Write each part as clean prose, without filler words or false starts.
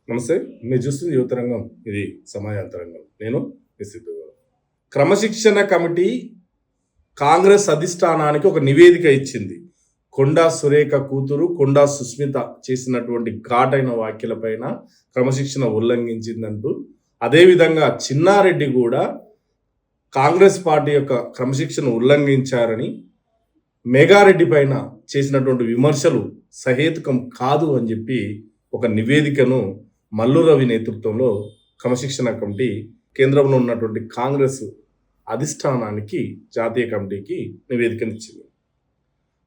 నమస్తే. మీరు చూస్తుంది యువతరంగం. ఇది సమాజాంతరంగం. నేను మీ సిద్ధు. క్రమశిక్షణ కమిటీ కాంగ్రెస్ అధిష్టానానికి ఒక నివేదిక ఇచ్చింది. కొండా సురేఖ కూతురు కొండా సుస్మిత చేసినటువంటి ఘాటైన వ్యాఖ్యలపైన క్రమశిక్షణ ఉల్లంఘించిందంటూ, అదేవిధంగా చిన్నారెడ్డి కూడా కాంగ్రెస్ పార్టీ యొక్క క్రమశిక్షణ ఉల్లంఘించారని, మెగారెడ్డి పైన చేసినటువంటి విమర్శలు సహేతుకం కాదు అని చెప్పి ఒక నివేదికను మల్లు రవి నేతృత్వంలో క్రమశిక్షణ కమిటీ కేంద్రంలో ఉన్నటువంటి కాంగ్రెస్ అధిష్టానానికి, జాతీయ కమిటీకి నివేదికనిచ్చింది.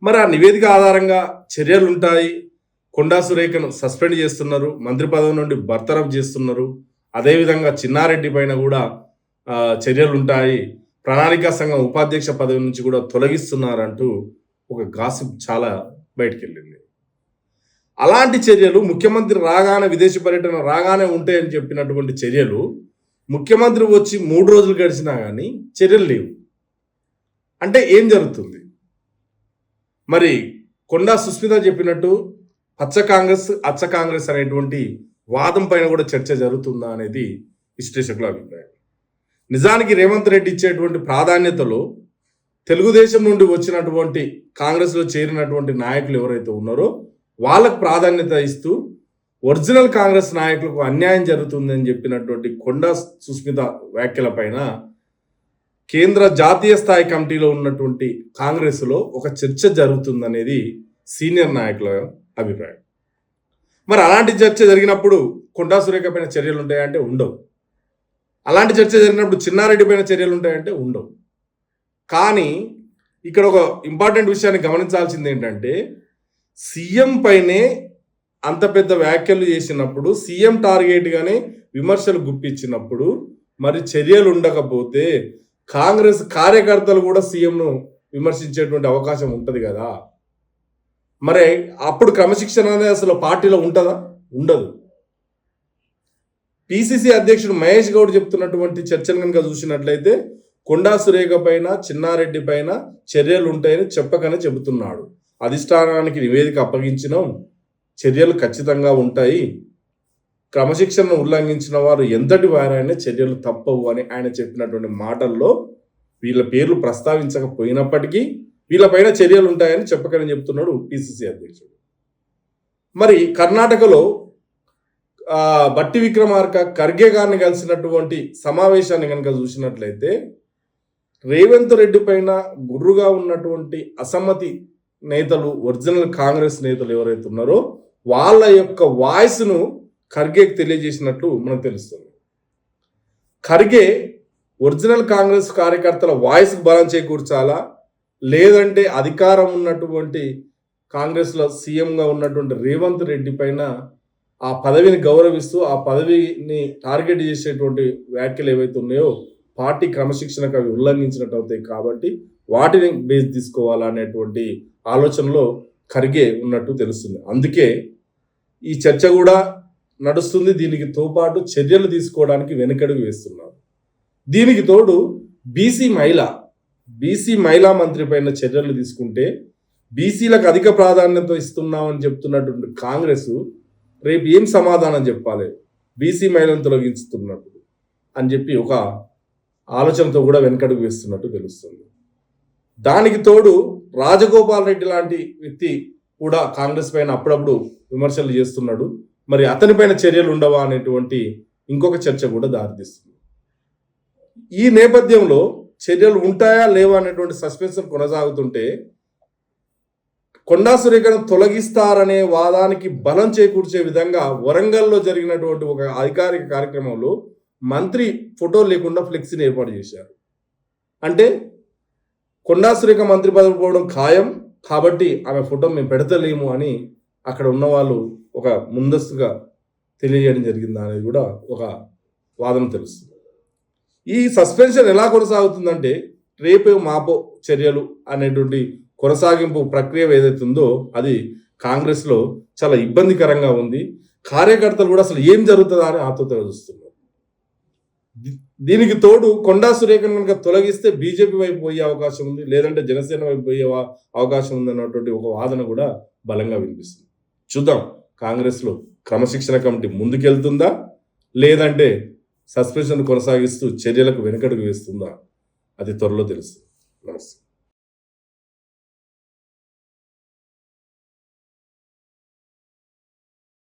మరి ఆ నివేదిక ఆధారంగా చర్యలు ఉంటాయి. కొండా సురేఖను సస్పెండ్ చేస్తున్నారు, మంత్రి పదవి నుండి బర్తరఫ్ చేస్తున్నారు. అదేవిధంగా చిన్నారెడ్డి పైన కూడా చర్యలు ఉంటాయి, ప్రణాళికా సంఘం ఉపాధ్యక్ష పదవి నుంచి కూడా తొలగిస్తున్నారంటూ ఒక గాసిప్ చాలా బయటికి వెళ్ళింది. అలాంటి చర్యలు ముఖ్యమంత్రి రాగానే, విదేశీ పర్యటన రాగానే ఉంటాయని చెప్పినటువంటి చర్యలు ముఖ్యమంత్రి వచ్చి 3 రోజులు గడిచినా కానీ చర్యలు లేవు. అంటే ఏం జరుగుతుంది? మరి కొండా సుస్మిత చెప్పినట్టు పచ్చ కాంగ్రెస్, అచ్చ కాంగ్రెస్ అనేటువంటి వాదం పైన కూడా చర్చ జరుగుతుందా అనేది విశ్లేషకుల అభిప్రాయం. నిజానికి రేవంత్ రెడ్డి ఇచ్చేటువంటి ప్రాధాన్యతలో తెలుగుదేశం నుండి వచ్చినటువంటి కాంగ్రెస్లో చేరినటువంటి నాయకులు ఎవరైతే ఉన్నారో వాళ్ళకు ప్రాధాన్యత ఇస్తూ ఒరిజినల్ కాంగ్రెస్ నాయకులకు అన్యాయం జరుగుతుందని చెప్పినటువంటి కొండా సుస్మిత వ్యాఖ్యల పైన కేంద్ర జాతీయ స్థాయి కమిటీలో ఉన్నటువంటి కాంగ్రెస్లో ఒక చర్చ జరుగుతుందనేది సీనియర్ నాయకుల అభిప్రాయం. మరి అలాంటి చర్చ జరిగినప్పుడు కొండా సురేఖ పైన చర్యలు ఉంటాయంటే ఉండవు. అలాంటి చర్చ జరిగినప్పుడు చిన్నారెడ్డి పైన చర్యలు ఉంటాయంటే ఉండవు. కానీ ఇక్కడ ఒక ఇంపార్టెంట్ విషయాన్ని గమనించాల్సింది ఏంటంటే, సీఎం పైనే అంత పెద్ద వ్యాఖ్యలు చేసినప్పుడు, సీఎం టార్గెట్గానే విమర్శలు గుప్పించినప్పుడు మరి చర్యలు ఉండకపోతే కాంగ్రెస్ కార్యకర్తలు కూడా సీఎంను విమర్శించేటువంటి అవకాశం ఉంటుంది కదా. మరి అప్పుడు క్రమశిక్షణ అనేది అసలు పార్టీలో ఉంటుందా? ఉండదు. పిసిసి అధ్యక్షుడు మహేష్ గౌడ్ చెప్తున్నటువంటి చర్చను కనుక చూసినట్లయితే కొండా సురేఖ పైన, చిన్నారెడ్డి పైన చర్యలు ఉంటాయని చెప్పకనే చెబుతున్నాడు. అధిష్టానానికి నివేదిక అప్పగించినాం, చర్యలు ఖచ్చితంగా ఉంటాయి, క్రమశిక్షణను ఉల్లంఘించిన వారు ఎంతటి వారైనా చర్యలు తప్పవు అని ఆయన చెప్పినటువంటి మాటల్లో వీళ్ళ పేర్లు ప్రస్తావించకపోయినప్పటికీ వీళ్ళపైన చర్యలు ఉంటాయని చెప్పకనే చెప్తున్నాడు పిసిసి అధ్యక్షుడు. మరి కర్ణాటకలో బట్టి విక్రమార్క, ఖర్గే గారిని కలిసినటువంటి సమావేశాన్ని కనుక చూసినట్లయితే రేవంత్ రెడ్డి పైన గుర్రుగా ఉన్నటువంటి అసమ్మతి నేతలు, ఒరిజినల్ కాంగ్రెస్ నేతలు ఎవరైతే ఉన్నారో వాళ్ళ యొక్క వాయిస్ను ఖర్గేకి తెలియజేసినట్లు మనకు తెలుస్తుంది. ఖర్గే ఒరిజినల్ కాంగ్రెస్ కార్యకర్తల వాయిస్కి బలం చేకూర్చాలా, లేదంటే అధికారం ఉన్నటువంటి కాంగ్రెస్లో సీఎంగా ఉన్నటువంటి రేవంత్ రెడ్డి పైన ఆ పదవిని గౌరవిస్తూ ఆ పదవిని టార్గెట్ చేసేటువంటి వ్యాఖ్యలు ఏవైతే ఉన్నాయో పార్టీ క్రమశిక్షణకు అవి ఉల్లంఘించినట్టు అవుతాయి కాబట్టి వాటిని బేస్ తీసుకోవాలనేటువంటి ఆలోచనలో ఖర్గే ఉన్నట్టు తెలుస్తుంది. అందుకే ఈ చర్చ కూడా నడుస్తుంది. దీనికి తోపాటు చర్యలు తీసుకోవడానికి వెనుకడుగు వేస్తున్నారు. దీనికి తోడు బీసీ మహిళా మంత్రి పైన చర్యలు తీసుకుంటే బీసీలకు అధిక ప్రాధాన్యత ఇస్తున్నామని చెప్తున్నటువంటి కాంగ్రెస్ రేపు ఏం సమాధానం చెప్పాలి బీసీ మహిళను తొలగించుతున్నప్పుడు అని చెప్పి ఒక ఆలోచనతో కూడా వెనకడుగు వేస్తున్నట్టు తెలుస్తుంది. దానికి తోడు రాజగోపాల్ రెడ్డి లాంటి వ్యక్తి కూడా కాంగ్రెస్ పైన అప్పుడప్పుడు విమర్శలు చేస్తున్నాడు. మరి అతనిపైన చర్యలు ఉండవా అనేటువంటి ఇంకొక చర్చ కూడా దారితీస్తుంది. ఈ నేపథ్యంలో చర్యలు ఉంటాయా లేవా అనేటువంటి సస్పెన్షన్ కొనసాగుతుంటే కొండా సురేఖను తొలగిస్తారనే వాదానికి బలం చేకూర్చే విధంగా వరంగల్లో జరిగినటువంటి ఒక అధికారిక కార్యక్రమంలో మంత్రి ఫోటో లేకుండా ఫ్లెక్సీని ఏర్పాటు చేశారు. అంటే కొండా సురేఖ మంత్రి పదవి పోవడం ఖాయం కాబట్టి ఆమె ఫోటో మేము పెడతలేము అని అక్కడ ఉన్న వాళ్ళు ఒక ముందస్తుగా తెలియజేయడం జరిగిందా అనేది కూడా ఒక వాదన తెలుస్తుంది. ఈ సస్పెన్షన్ ఎలా కొనసాగుతుందంటే రేపే మాపో చర్యలు అనేటువంటి కొనసాగింపు ప్రక్రియ ఏదైతే ఉందో అది కాంగ్రెస్లో చాలా ఇబ్బందికరంగా ఉంది. కార్యకర్తలు కూడా అసలు ఏం జరుగుతుందా అని ఆతృతగా చూస్తున్నారు. దీనికి తోడు కొండా సురేఖను కనుక తొలగిస్తే బీజేపీ వైపు పోయే అవకాశం ఉంది, లేదంటే జనసేన వైపు పోయే అవకాశం ఉంది అన్నటువంటి ఒక వాదన కూడా బలంగా వినిపిస్తుంది. చూద్దాం కాంగ్రెస్లో క్రమశిక్షణ కమిటీ ముందుకెళ్తుందా, లేదంటే సస్పెన్షన్ కొనసాగిస్తూ చర్యలకు వెనుకడుగు వేస్తుందా, అది త్వరలో తెలుస్తుంది. నమస్తే.